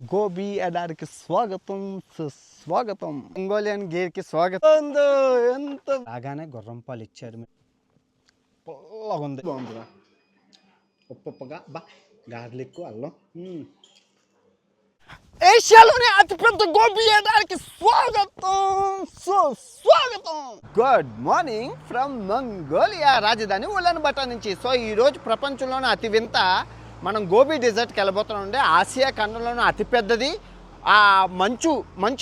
గోబీ ఎడారికి స్వాగతం సుస్వాగతం. మంగోలియన్ గేర్కి స్వాగతం. ఎంత బాగానే గుర్రం పాలు ఇచ్చారు. పొల్లగా ఉంది, బాగుందిరా. ఉప్పుగా బా గార్లిక్ అల్లం. ఏషియాలోనే అతిపెద్ద గోబీ ఎడారికి స్వాగతం సుస్వాగతం. గుడ్ మార్నింగ్ ఫ్రమ్ మంగోలియా రాజధాని ఉలాన్ బటార్ నుంచి. సో ఈరోజు ప్రపంచంలోనే అతి వింత మనం గోబీ డెజర్ట్కి వెళ్ళబోతున్నాం అండి. ఆసియా ఖండంలోనే అతిపెద్దది మంచు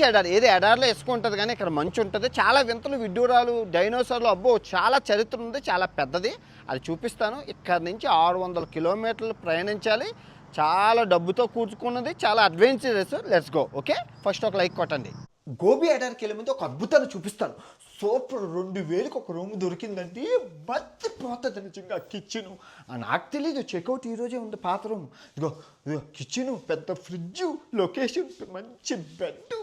ఎడారి. ఏది ఎడారిలో ఇసుక ఉంటుంది కానీ ఇక్కడ మంచు ఉంటుంది. చాలా వింతలు, విడ్డూరాలు, డైనోసార్లు, అబ్బో చాలా చరిత్ర ఉంది, చాలా పెద్దది. అది చూపిస్తాను. ఇక్కడ నుంచి 600 కిలోమీటర్లు ప్రయాణించాలి. చాలా డబ్బుతో కూర్చుకున్నది, చాలా adventurous. Let's go. Okay, first ఒక లైక్ కొట్టండి. గోబీ ఎడారికి వెళ్ళే ముందు ఒక అద్భుతాన్ని చూపిస్తాను. సూపర్ 2000కి ఒక రూమ్ దొరికిందండి. మర్చిపోతుంది నిజంగా. కిచెను నాకు తెలీదు, చెక్అవుట్ ఈరోజే ఉంది. పాత రూమ్ ఇదిగో కిచెను, పెద్ద ఫ్రిడ్జ్, లొకేషన్ మంచి బెడ్.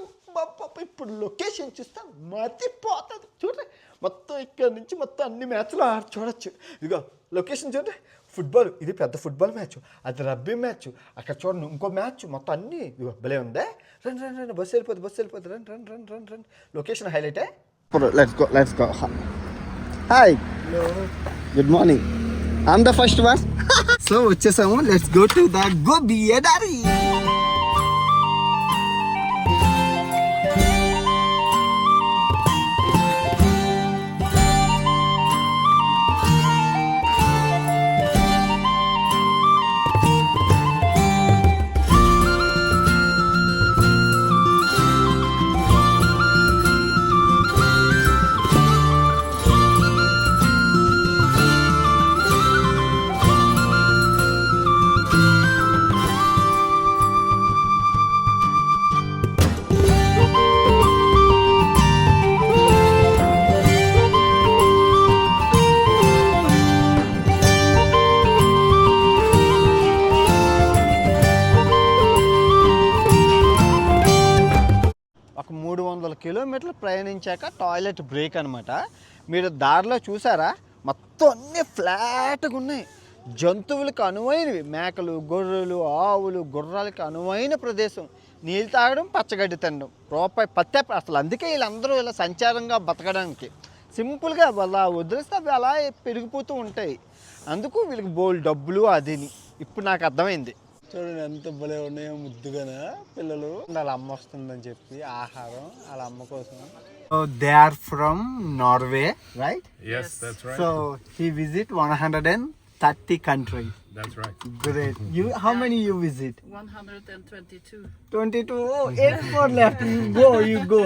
ఇప్పుడు లొకేషన్ చూస్తాను మర్చిపోతుంది. చూడండి, మొత్తం ఇక్కడ నుంచి మొత్తం అన్ని మ్యాచ్లు చూడొచ్చు. ఇదిగో లొకేషన్ చూడండి. ఫుట్బాల్, ఇది పెద్ద ఫుట్బాల్ మ్యాచ్, అది రబ్బీ మ్యాచ్, అక్కడ చూడండి ఇంకో మ్యాచ్, మొత్తం అన్నీ భలే ఉందే. రండి రండి రండి, బస్సు వెళ్ళిపోతుంది. రండి రండి రండి రండి రండి. లొకేషన్ హైలైటే. Let's go. Hi, good morning. I'm the first one. So వచ్చేసాము. Let's go to the Gobi ఎడారి. ఒక 300 కిలోమీటర్లు ప్రయాణించాక టాయిలెట్ బ్రేక్ అనమాట. మీరు దారిలో చూసారా, మొత్తం అన్నీ ఫ్లాట్గా ఉన్నాయి. జంతువులకు అనువైనవి, మేకలు, గొర్రెలు, ఆవులు, గుర్రాలకి అనువైన ప్రదేశం. నీళ్ళు తాగడం, పచ్చగడ్డి తినడం, రూపాయి పత్తే. అసలు అందుకే వీళ్ళందరూ ఇలా సంచారంగా బతకడానికి. సింపుల్గా అలా వదిలేస్తే అవి అలా పెరిగిపోతూ ఉంటాయి. అందుకు వీళ్ళకి బోల్ డబ్బులు అదిని. ఇప్పుడు నాకు అర్థమైంది. చూడండి ఎంత భలే ఉన్నాయో ముద్దుగానే పిల్లలు. వాళ్ళ అమ్మ వస్తుందని చెప్పి ఆహారం వాళ్ళ అమ్మ కోసం. They are from Norway, right? Yes, that's right. So he visit 130 countries. That's right. Great. You, how many you visit? 122. 22. Oh, 8 more left. You go.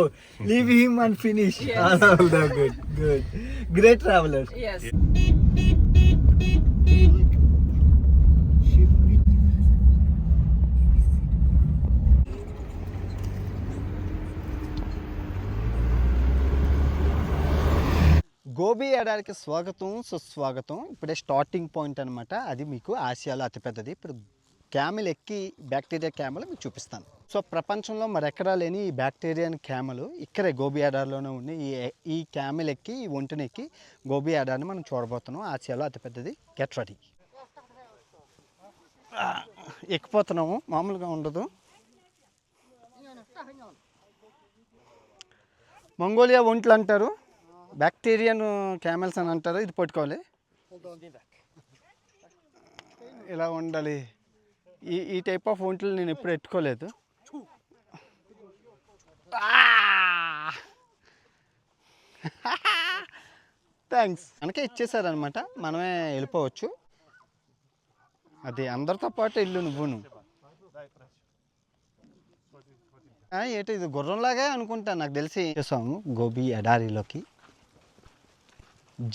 Leave him and finish. Yes. Good. Great traveler. Yes. Gobi ఎడారికి స్వాగతం సుస్వాగతం. ఇప్పుడే starting point అనమాట. అది మీకు ఆసియాలో అతిపెద్దది. ఇప్పుడు క్యామెల్ ఎక్కి, బ్యాక్టీరియా క్యామెల్ మీకు చూపిస్తాను. సో ప్రపంచంలో మరెక్కడా లేని ఈ బ్యాక్టీరియన్ క్యామెల్ ఇక్కడే గోబీ ఎడారిలోనే ఉంది. ఈ క్యామెల్ ఎక్కి, ఈ ఒంటిని ఎక్కి గోబీ ఎడారిని మనం చూడబోతున్నాం. ఆసియాలో అతిపెద్దది. Get ready. ఎక్కిపోతున్నాము, మామూలుగా ఉండదు. మంగోలియా ఒంట్లు అంటారు, బ్యాక్టీరియన్ క్యామెల్స్ అని అంటారు. ఇది పట్టుకోవాలి, ఇలా ఉండాలి. ఈ టైప్ ఆఫ్ ఒంట్లు నేను ఎప్పుడు ఎట్టుకోలేదు. థ్యాంక్స్. మనకే ఇచ్చేసారనమాట, మనమే వెళ్ళిపోవచ్చు. అది అందరితో పాటు ఇల్లు నువ్వును. ఏంటి ఇది గుర్రంలాగే అనుకుంటా, నాకు తెలిసి. చేసాము గోబీ ఎడారిలోకి.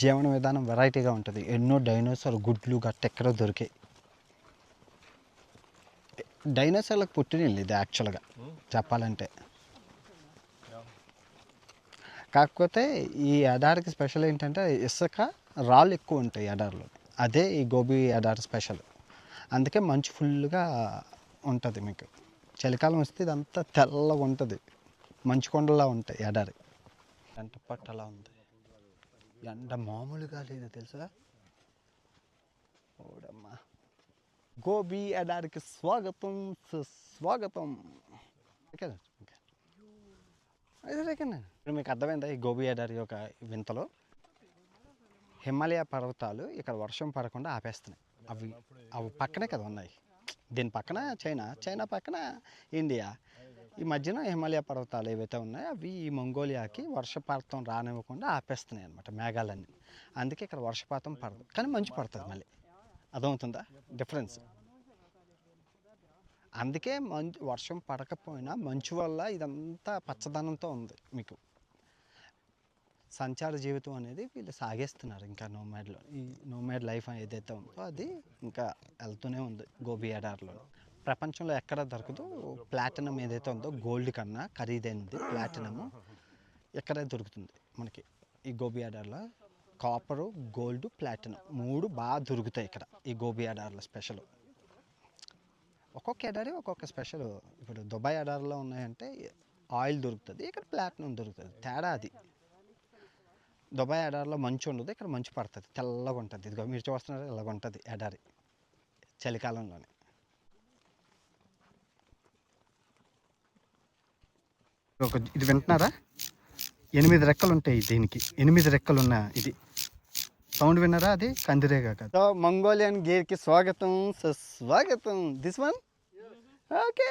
జీవన విధానం వెరైటీగా ఉంటుంది. ఎన్నో డైనోసార్ గుడ్లు గట్టెక్కడో దొరికాయి. డైనోసార్లకు పుట్టినిల్లు ఇది యాక్చువల్గా చెప్పాలంటే. కాకపోతే ఈ ఎడారికి స్పెషల్ ఏంటంటే ఇసుక, రాళ్ళు ఎక్కువ ఉంటాయి ఎడారిలో. అదే ఈ గోబీ ఎడారి స్పెషల్. అందుకే మంచు ఫుల్గా ఉంటుంది. మీకు చలికాలం వస్తే ఇదంతా తెల్లగా ఉంటుంది, మంచు కొండలా ఉంటాయి ఎడారి. ఎంట పట్టలా ఉంది. ఎండ మామూలుగా లేదు తెలుసా. ఓడమ్మా, గోబీ ఎడారికి స్వాగతం సుస్వాగతం. ఇప్పుడు మీకు అర్థమైందా ఈ గోబీ ఎడారి యొక్క వింతలో? హిమాలయ పర్వతాలు ఇక్కడ వర్షం పడకుండా ఆపేస్తున్నాయి. అవి అవి పక్కనే కదా ఉన్నాయి. దీని పక్కన చైనా పక్కన ఇండియా. ఈ మధ్యన హిమాలయ పర్వతాలు ఏవైతే ఉన్నాయో అవి ఈ మంగోలియాకి వర్షపాతం రానివ్వకుండా ఆపేస్తున్నాయి అన్నమాట మేఘాలన్నీ. అందుకే ఇక్కడ వర్షపాతం పడదు, కానీ మంచు పడుతుంది మళ్ళీ. అర్థమవుతుందా డిఫరెన్స్? అందుకే వర్షం పడకపోయినా మంచు వల్ల ఇదంతా పచ్చదనంతో ఉంది. మీకు సంచార జీవితం అనేది వీళ్ళు సాగేస్తున్నారు. ఇంకా నోమాడ్లో ఈ నోమాడ్ లైఫ్ ఏదైతే ఉందో అది ఇంకా వెళ్తూనే ఉంది గోబీ ఎడారిలో. ప్రపంచంలో ఎక్కడ దొరకదు. ప్లాటినం ఏదైతే ఉందో గోల్డ్ కన్నా ఖరీదైనది ప్లాటినము ఎక్కడే దొరుకుతుంది మనకి ఈ గోబీ ఎడారిలో. కాపరు, గోల్డ్, ప్లాటినం 3 బాగా దొరుకుతాయి ఇక్కడ ఈ గోబీ ఎడారిలో. స్పెషల్ ఒక్కొక్క ఎడారి ఒక్కొక్క స్పెషల్. ఇప్పుడు దుబాయ్ ఎడారిలో ఉన్నాయంటే ఆయిల్ దొరుకుతుంది, ఇక్కడ ప్లాటినం దొరుకుతుంది. తేడా అది. దుబాయ్ ఎడారిలో మంచు ఉండదు, ఇక్కడ మంచు పడుతుంది, తెల్లగా ఉంటుంది. ఇదిగో మీరు చూస్తున్నారు ఇలాగ ఉంటుంది ఎడారి చలికాలంలోనే. ఇది వింటున్నారా? 8 రెక్కలు ఉంటాయి దీనికి. 8 రెక్కలు ఉన్న ఇది సౌండ్ విన్నారా? అది కందిరేగా కాదు. సో మంగోలియన్ గేర్కి స్వాగతం సుస్వాగతం. This one okay.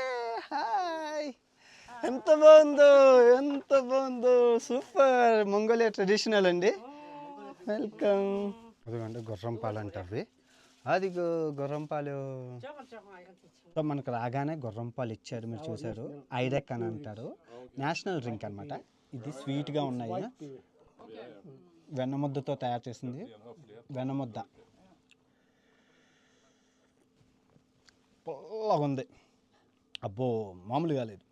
హాయ్, ఎంత బాగుందో సూపర్. మంగోలియా ట్రెడిషనల్ అండి. వెల్కమ్. అదిగోండి గుర్రం పాలు అంటారు. అది గుర్రం పాలు. సో మనకు రాగానే గుర్రం పాలు ఇచ్చారు, మీరు చూసారు. ఐడెక్ అని అంటారు, నేషనల్ డ్రింక్ అనమాట. ఇది స్వీట్గా ఉన్నాయి. వెన్నముద్దతో తయారు చేసింది. వెన్నముద్ద పుల్లగా ఉంది. అబ్బో మామూలుగా లేదు.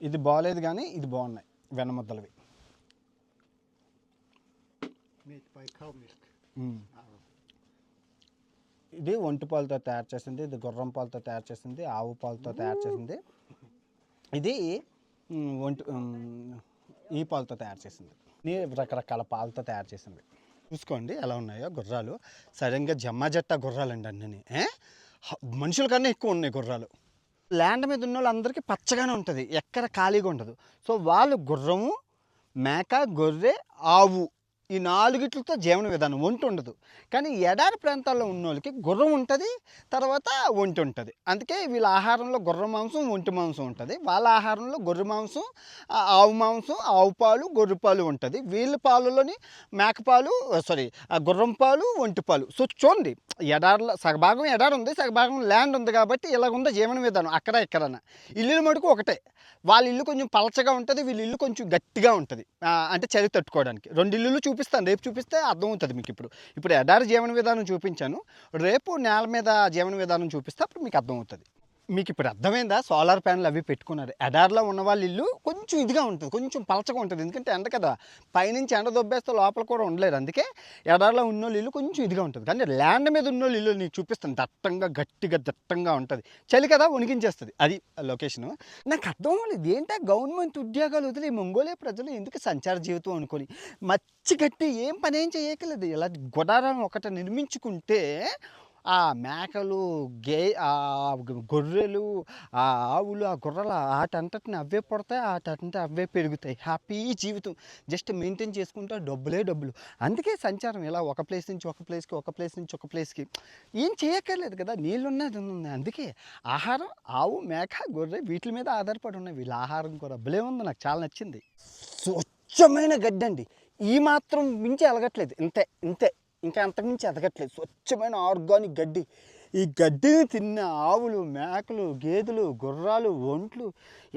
ఇది బాగలేదు కానీ ఇది బాగున్నాయి వెన్నముద్దలవి. ఇది ఒంటి పాలతో తయారు చేసింది, ఇది గుర్రం పాలతో తయారు చేసింది, ఆవు పాలతో తయారు చేసింది, ఇది ఈ పాలతో తయారు చేసింది. రకరకాల పాలతో తయారు చేసింది. చూసుకోండి ఎలా ఉన్నాయో గుర్రాలు. సడన్గా జమ్మాజట్ట గుర్రాలండి అన్నీ. మనుషుల కన్నా ఎక్కువ ఉన్నాయి గుర్రాలు. ల్యాండ్ మీద ఉన్న వాళ్ళందరికీ పచ్చగానే ఉంటుంది, ఎక్కడ ఖాళీగా ఉండదు. సో వాళ్ళు గుర్రము, మేక, గొర్రె, ఆవు ఈ 4గిట్లతో జీవన విధానం. ఒంటి ఉండదు. కానీ ఎడారి ప్రాంతాల్లో ఉన్న వాళ్ళకి గుర్రం ఉంటుంది, తర్వాత ఒంటి ఉంటుంది. అందుకే వీళ్ళ ఆహారంలో గుర్ర మాంసం, ఒంటి మాంసం ఉంటుంది. వాళ్ళ ఆహారంలో గొర్రె మాంసం, ఆవు మాంసం, ఆవు పాలు, గొర్రె పాలు ఉంటుంది. వీళ్ళ పాలులోని మేకపాలు, గుర్రం పాలు, ఒంటి పాలు. సో చూడండి, ఎడారిలో సగభాగం ఎడారి ఉంది, సగభాగం ల్యాండ్ ఉంది. కాబట్టి ఇలాగుందో జీవన విధానం. అక్కడ ఎక్కడన్నా ఇల్లు మటుకు ఒకటే. వాళ్ళ ఇల్లు కొంచెం పలచగా ఉంటుంది, వీళ్ళ ఇల్లు కొంచెం గట్టిగా ఉంటుంది. అంటే చలి తట్టుకోవడానికి. 2 ఇల్లులు చూపిస్తాను, రేపు చూపిస్తే అర్థమవుతుంది మీకు. ఇప్పుడు ఎడారి జీవన విధానం చూపించాను, రేపు నేల మీద జీవన విధానం చూపిస్తే అప్పుడు మీకు అర్థమవుతుంది. మీకు ఇప్పుడు అర్థమైందా? సోలార్ ప్యానల్ అవి పెట్టుకున్నారు. ఎడారిలో ఉన్న వాళ్ళ ఇల్లు కొంచెం ఇదిగా ఉంటుంది, కొంచెం పలచగా ఉంటుంది. ఎందుకంటే ఎండ కదా, పైనుంచి ఎండ దొబ్బేస్తే లోపల కూడా ఉండలేరు. అందుకే ఎడారిలో ఉన్న ఇల్లు కొంచెం ఇదిగా ఉంటుంది. కానీ ల్యాండ్ మీద ఉన్న ఇల్లు నీకు చూపిస్తాను, దట్టంగా దట్టంగా ఉంటుంది. చలి కదా, వణికించేస్తుంది. అది లొకేషను. నాకు అర్థం అవ్వలేదు, ఏంటంటే గవర్నమెంట్ ఉద్యోగాలు వదిలి మంగోలియా ప్రజలు ఎందుకు సంచార జీవితం అనుకొని మచ్చి గట్టి ఏం పని ఏం చేయక్కర్లేదు. ఇలా గుడారం ఒకటి నిర్మించుకుంటే ఆ మేకలు, గొర్రెలు, ఆ ఆవులు, ఆ గుర్రలు ఆటంతటిని అవే పడతాయి, ఆటంటే అవే పెరుగుతాయి. హ్యాపీ జీవితం జస్ట్ మెయింటైన్ చేసుకుంటే డబ్బులు. అందుకే సంచారం ఇలా ఒక ప్లేస్ నుంచి ఒక ప్లేస్కి, ఒక ప్లేస్ నుంచి ఒక ప్లేస్కి ఏం చేయక్కర్లేదు కదా, నీళ్ళు ఉన్నది ఉంది. అందుకే ఆహారం ఆవు, మేక, గొర్రె వీటి మీద ఆధారపడి ఉన్నాయి. వీళ్ళ ఆహారం కూడా భలే ఉంది, నాకు చాలా నచ్చింది. స్వచ్ఛమైన గడ్డి అండి, ఈ మాత్రం మించి ఎలగట్లేదు. ఇంతే ఇంకా అంతకుమించి ఎదగట్లేదు. స్వచ్ఛమైన ఆర్గానిక్ గడ్డి. ఈ గడ్డిని తిన్న ఆవులు, మేకలు, గేదెలు, గుర్రాలు, ఒంట్లు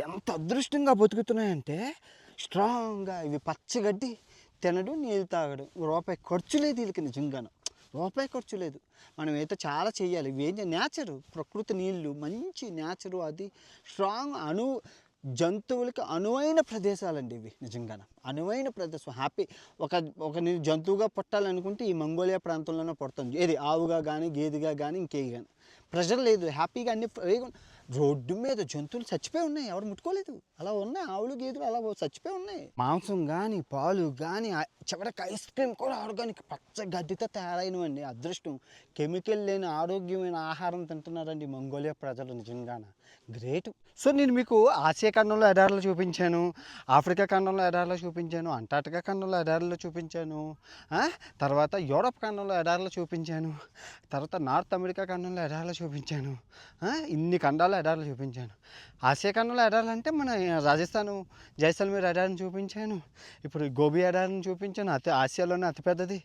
ఎంత అదృష్టంగా బతుకుతున్నాయంటే స్ట్రాంగ్గా. ఇవి పచ్చగడ్డి తినడు, నీళ్ళు తాగడు. రూపాయి ఖర్చు లేదు వీళ్ళకి, నిజంగాను రూపాయి ఖర్చు లేదు. మనం అయితే చాలా చెయ్యాలి. ఇవేంటి నేచరు, ప్రకృతి నీళ్ళు, మంచి నేచరు. అది స్ట్రాంగ్ జంతువులకి అనువైన ప్రదేశాలండి ఇవి. నిజంగానే అనువైన ప్రదేశం. హ్యాపీ ఒక నేను జంతువుగా పుట్టాలనుకుంటే ఈ మంగోలియా ప్రాంతంలోనే పుడతాను. ఏది ఆవుగా కానీ, గేదెగా కానీ, ఇంకేవి కానీ. ప్రెషర్ లేదు, హ్యాపీగా అన్ని రోడ్డు మీద జంతువులు చచ్చిపోయి ఉన్నాయి, ఎవరు ముట్టుకోలేదు. అలా ఉన్నాయి ఆవులు గేదెలు అలా చచ్చిపోయి ఉన్నాయి. మాంసం కానీ పాలు కానీ చివరికి ఐస్ క్రీమ్ కూడా ఆర్గానిక్ పచ్చ గడ్డితో తయారైనవండి. అదృష్టం కెమికల్ లేని ఆరోగ్యమైన ఆహారం తింటున్నారండి మంగోలియా ప్రజలు, నిజంగాన గ్రేట్. సో నేను మీకు ఆసియా ఖండంలో ఎడారులు చూపించాను, ఆఫ్రికా ఖండంలో ఎడారులు చూపించాను, అంటార్టికా ఖండంలో ఎడారులు చూపించాను, తర్వాత యూరప్ ఖండంలో ఎడారులు చూపించాను, తర్వాత నార్త్ అమెరికా ఖండంలో ఎడారులు చూపించాను, ఇన్ని ఖండాలు ఎడారులు చూపించాను. ఆసియా ఖండంలో ఎడారులు అంటే మన రాజస్థాను జైసల్మేర్ ఎడారిని చూపించాను, ఇప్పుడు గోబీ ఎడారిని చూపించాను, ఆసియాలోనే అతిపెద్దది.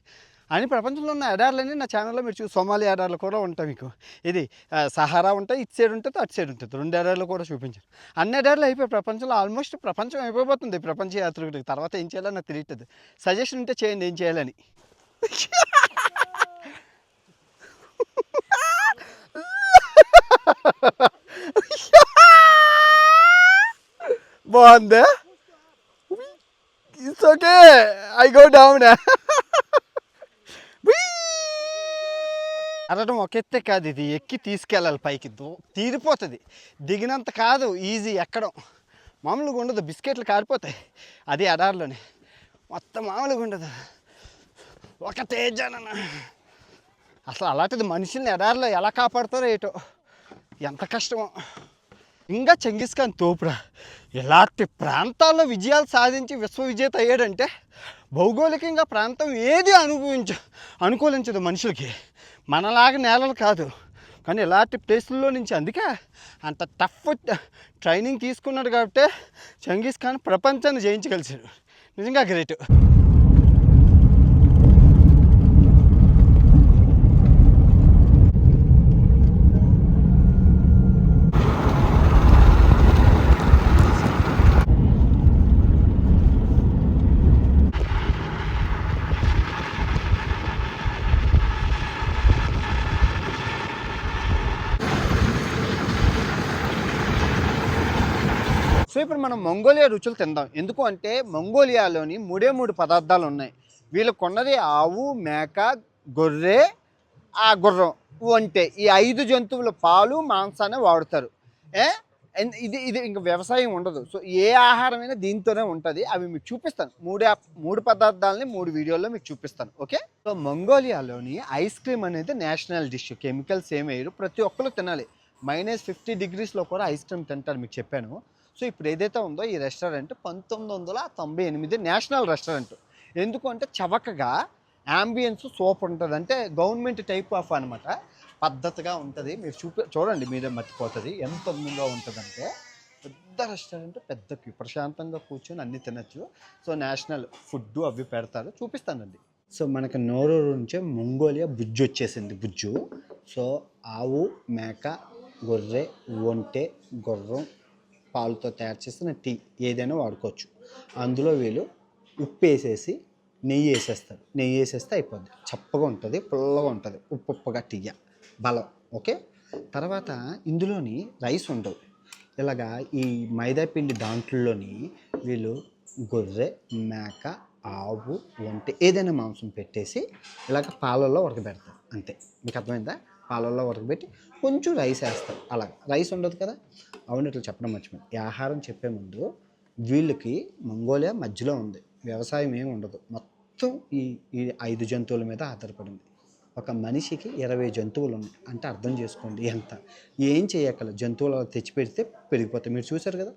అని ప్రపంచంలో ఉన్న ఎడార్లన్నీ నా ఛానల్లో మీరు సోమాలి ఎడార్లు కూడా ఉంటాయి. మీకు ఇది సహారా ఉంటాయి, ఇటు సైడ్ ఉంటుంది అటు సైడ్ ఉంటుంది, 2 ఎడార్లు కూడా చూపించాను. అన్ని ఎడార్లు అయిపోయి ప్రపంచంలో ఆల్మోస్ట్ ప్రపంచం అయిపోతుంది. ప్రపంచ యాత్రికుడికి తర్వాత ఏం చేయాలో నాకు తెలియట్లేదు. సజెషన్ ఉంటే చేయండి ఏం చేయాలని. బాగుందా? It's okay, I go down. అరడం ఒక ఎత్తే కాదు, ఇది ఎక్కి తీసుకెళ్ళాలి పైకి, తీరిపోతుంది. దిగినంత కాదు ఈజీ ఎక్కడం, మామూలుగా ఉండదు. బిస్కెట్లు కారిపోతాయి అది ఎడారిలోనే, మొత్తం మామూలుగా ఉండదు. ఒకటే జనన అసలు అలాంటిది మనుషుల్ని ఎడారిలో ఎలా కాపాడుతారో ఏటో, ఎంత కష్టమో. ఇంకా చెంగిస్ ఖాన్ తోపురా ఇలాంటి ప్రాంతాల్లో విజయాలు సాధించి విశ్వ విజేత అయ్యాడంటే భౌగోళికంగా ప్రాంతం ఏది అనుకూలించదు మనుషులకి, మనలాగా నేలలు కాదు. కానీ ఇలాంటి ప్లేసుల్లో నుంచి అందుకే అంత టఫ్ ట్రైనింగ్ తీసుకున్నాడు కాబట్టి చెంగిస్ ఖాన్ ప్రపంచాన్ని జయించగలిచాడు. నిజంగా గ్రేట్. సో ఇప్పుడు మనం మంగోలియా రుచులు తిందాం. ఎందుకు అంటే మంగోలియాలోని 3 పదార్థాలు ఉన్నాయి. వీళ్ళు కొన్నది ఆవు, మేక, గొర్రె, ఆ గుర్రం, ఒంటె, ఈ 5 జంతువుల పాలు మాంసాన్ని వాడుతారు. ఇది ఇది ఇంకా వ్యవసాయం ఉండదు. సో ఏ ఆహారమైనా దీంతోనే ఉంటుంది. అవి మీకు చూపిస్తాను. 3 పదార్థాలని 3 వీడియోల్లో మీకు చూపిస్తాను. ఓకే. సో మంగోలియాలోని ఐస్ క్రీమ్ అనేది నేషనల్ డిష్. కెమికల్స్ ఏమి వేయరు, ప్రతి ఒక్కరు తినాలి. -50 డిగ్రీస్లో కూడా ఐస్ క్రీమ్ తింటారు, మీకు చెప్పాను. సో ఇప్పుడు ఏదైతే ఉందో ఈ రెస్టారెంట్ 1998 నేషనల్ రెస్టారెంట్. ఎందుకు అంటే చవకగా, యాంబియన్స్ సూపర్ ఉంటుంది. అంటే గవర్నమెంట్ టైప్ ఆఫ్ అనమాట, పద్ధతిగా ఉంటుంది. మీరు చూడండి మీరే మర్చిపోతుంది ఎంత అందంగా ఉంటుందంటే. పెద్ద రెస్టారెంట్, పెద్ద ప్రశాంతంగా కూర్చొని అన్నీ తినచ్చు. సో నేషనల్ ఫుడ్ అవి పెడతారు, చూపిస్తానండి. సో మనకి నోరూరు నుంచే మంగోలియా బుజ్జు వచ్చేసింది. బుజ్జు. సో ఆవు, మేక, గొర్రె, ఒంటె, గుర్రం పాలతో తయారు చేసిన టీ ఏదైనా వాడుకోవచ్చు. అందులో వీళ్ళు ఉప్పు వేసేసి నెయ్యి వేసేస్తారు. నెయ్యి వేసేస్తే అయిపోద్ది. చప్పగా ఉంటుంది, పుల్లగా ఉంటుంది, ఉప్పుగా టీయ బలం. ఓకే. తర్వాత ఇందులోని రైస్ ఉండవు. ఇలాగా ఈ మైదా పిండి దాంట్లోని వీళ్ళు గొర్రె, మేక, ఆవు, ఒంటె ఏదైనా మాంసం పెట్టేసి ఇలాగ పాలల్లో ఉడకబెడతారు. అంతే. మీకు అర్థమైందా? పాలల్లో ఉడకబెట్టి కొంచెం రైస్ వేస్తారు. అలాగ రైస్ ఉండదు కదా. అవును, ఇట్లా చెప్పడం మర్చిపోయింది. ఈ ఆహారం చెప్పే ముందు వీళ్ళకి మంగోలియా మధ్యలో ఉంది, వ్యవసాయం ఏమి ఉండదు. మొత్తం ఈ 5 జంతువుల మీద ఆధారపడింది. ఒక మనిషికి 20 జంతువులు ఉన్నాయి అంటే అర్థం చేసుకోండి ఎంత. ఏం చేయక్కల, జంతువులు తెచ్చిపెడితే పెరిగిపోతాయి. మీరు చూసారు కదా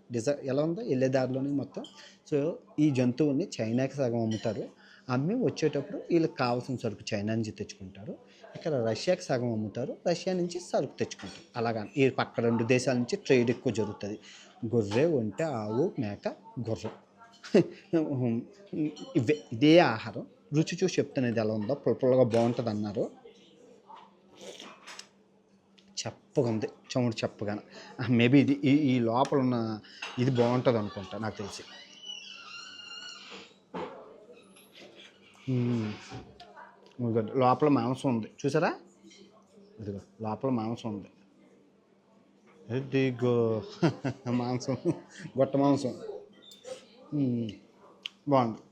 ఎలా ఉందో వెళ్ళే దారిలోని మొత్తం. సో ఈ జంతువుల్ని చైనాకి సగం అమ్ముతారు. అమ్మి వచ్చేటప్పుడు వీళ్ళకి కావాల్సిన సరుకు చైనా నుంచి తెచ్చుకుంటారు. ఇక్కడ రష్యాకి సగం అమ్ముతారు, రష్యా నుంచి సరుకు తెచ్చుకుంటారు. అలాగా ఈ పక్క 2 దేశాల నుంచి ట్రేడ్ ఎక్కువ జరుగుతుంది. గొర్రె, ఒంటె, ఆవు, మేక, గుర్రం ఇదే ఆహారం. రుచి చూసి చెప్తాను ఇది ఎలా ఉందో. పుల్లగా బాగుంటుంది అన్నారు. చప్పగా ఉంది, చముడు చప్పగా. మేబీ ఇది ఈ లోపల ఉన్న ఇది బాగుంటుంది అనుకుంటా నాకు తెలిసి. లోపల మాంసం ఉంది చూసారా, ఇదిగో లోపల మాంసం ఉంది. ఇదిగో మాంసం, గొట్ట మాంసం బాగుంది.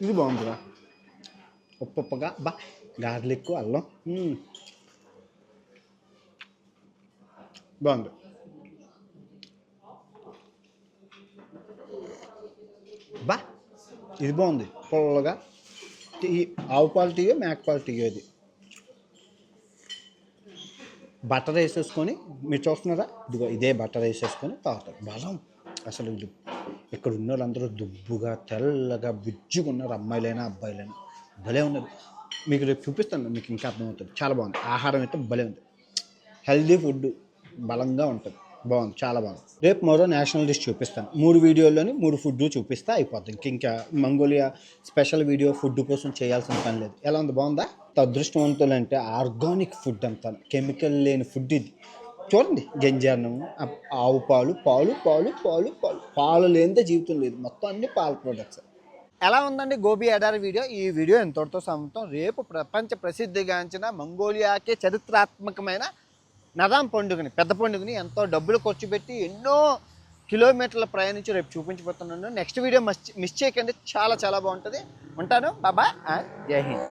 ఇది బాగుందిరా, ఉప్పుగా గార్లిక్, అల్లం బాగుంది. బా ఇది బాగుంది పొల్లగా. టీ ఆవు పాలు టీ మేక పాలు టీ ఇది. బటర్ వేసేసుకొని మీరు చూస్తున్నారా, ఇదిగో ఇదే బటర్ వేసేసుకొని తాగుతారు. బలం అసలు ఇది ఇక్కడ ఉన్న వాళ్ళందరూ దుబ్బుగా తెల్లగా బుజ్జుగా ఉన్నారు, అమ్మాయిలైనా అబ్బాయిలైనా. భలే ఉన్నది. మీకు రేపు చూపిస్తాను, మీకు ఇంకా అర్థమవుతుంది. చాలా బాగుంది. ఆహారం అయితే భలే ఉంది. హెల్దీ ఫుడ్, బలంగా ఉంటుంది. బాగుంది, చాలా బాగుంది. రేపు మరో నేషనల్ డిష్ చూపిస్తాను. 3 వీడియోల్లోని 3 ఫుడ్ చూపిస్తే అయిపోతుంది. ఇంకా మంగోలియా స్పెషల్ వీడియో ఫుడ్ కోసం చేయాల్సిన పని లేదు. ఎలా ఉంది, బాగుందా? అదృష్టవంతులు అంటే ఆర్గానిక్ ఫుడ్ అంతా, కెమికల్ లేని ఫుడ్ ఇది. చూడండి, గంజాన్నం, ఆవు పాలు, పాలు పాలు పాలు పాలు పాలు లేనిదే జీవితం లేదు. మొత్తం అన్ని పాల ప్రొడక్ట్స్. ఎలా ఉందండి గోబీ ఎడారి వీడియో? ఈ వీడియో ఎంతటితో సమాప్తం. రేపు ప్రపంచ ప్రసిద్ధిగాంచిన మంగోలియాకే చరిత్రాత్మకమైన నదాం పండుగని, పెద్ద పండుగని ఎంతో డబ్బులు ఖర్చు పెట్టి ఎన్నో కిలోమీటర్ల ప్రయాణించి రేపు చూపించబోతున్నాను. నెక్స్ట్ వీడియో మిస్ చేయకండి, చాలా చాలా బాగుంటుంది. ఉంటాను, బాబా, జై హింద్.